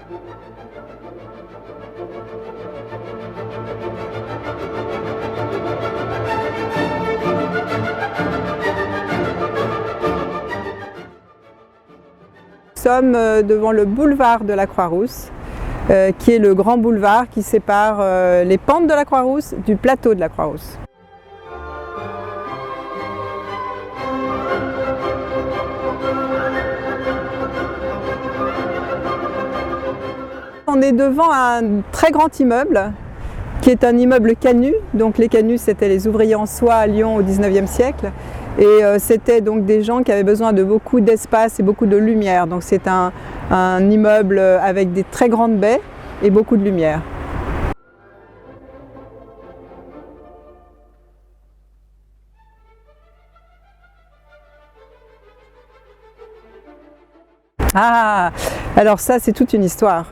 Nous sommes devant le boulevard de la Croix-Rousse, qui est le grand boulevard qui sépare les pentes de la Croix-Rousse du plateau de la Croix-Rousse. On est devant un très grand immeuble qui est un immeuble Canut. Donc les Canuts, c'était les ouvriers en soie à Lyon au XIXe siècle. Et c'était donc des gens qui avaient besoin de beaucoup d'espace et beaucoup de lumière. Donc c'est un immeuble avec des très grandes baies et beaucoup de lumière. Ah, alors ça c'est toute une histoire.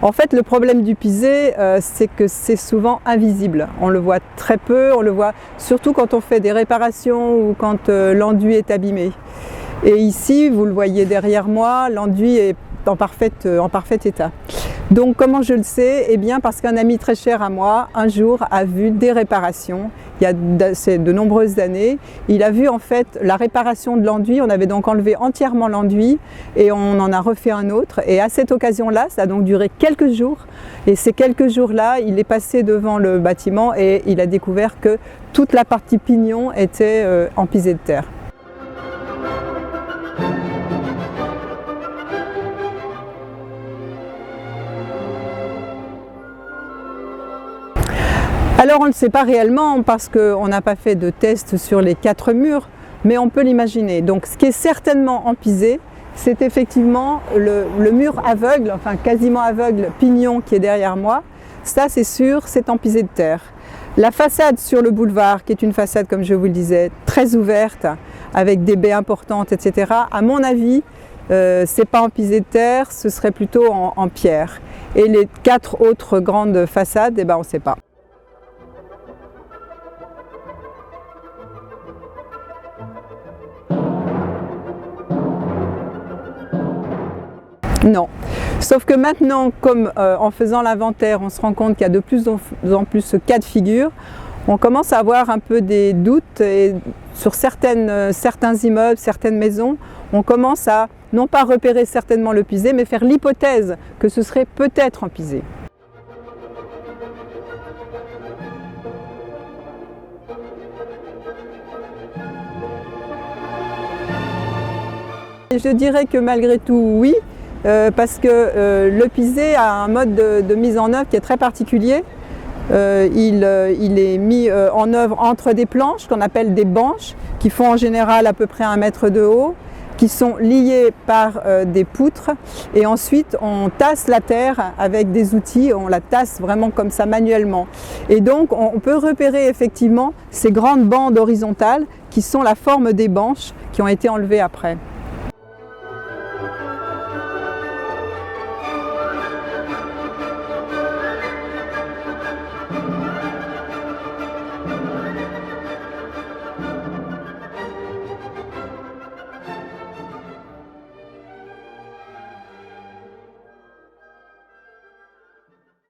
En fait le problème du pisé c'est que c'est souvent invisible. On le voit très peu, on le voit surtout quand on fait des réparations ou quand l'enduit est abîmé. Et ici vous le voyez derrière moi, l'enduit est en parfait état. Donc comment je le sais? Eh bien parce qu'un ami très cher à moi un jour a vu des réparations. Il y a de nombreuses années, il a vu en fait la réparation de l'enduit. On avait donc enlevé entièrement l'enduit et on en a refait un autre. Et à cette occasion-là, ça a donc duré quelques jours. Et ces quelques jours-là, il est passé devant le bâtiment et il a découvert que toute la partie pignon était en pisé de terre. Alors on ne le sait pas réellement parce qu'on n'a pas fait de test sur les 4 murs, mais on peut l'imaginer. Donc ce qui est certainement en pisé, c'est effectivement le mur aveugle, enfin quasiment aveugle, pignon qui est derrière moi. Ça c'est sûr, c'est en pisé de terre. La façade sur le boulevard, qui est une façade comme je vous le disais, très ouverte, avec des baies importantes, etc. À mon avis, c'est pas en pisé de terre, ce serait plutôt en pierre. Et les 4 autres grandes façades, eh ben, on ne sait pas. Non, sauf que maintenant, comme en faisant l'inventaire, on se rend compte qu'il y a de plus en plus ce cas de figure, on commence à avoir un peu des doutes et sur certains immeubles, certaines maisons, on commence à non pas repérer certainement le pisé, mais faire l'hypothèse que ce serait peut-être en pisé. Je dirais que malgré tout, oui. Parce que le pisé a un mode de mise en œuvre qui est très particulier. Il est mis en œuvre entre des planches qu'on appelle des banches, qui font en général à peu près 1 mètre de haut, qui sont liées par des poutres, et ensuite on tasse la terre avec des outils, on la tasse vraiment comme ça manuellement. Et donc on peut repérer effectivement ces grandes bandes horizontales qui sont la forme des banches qui ont été enlevées après.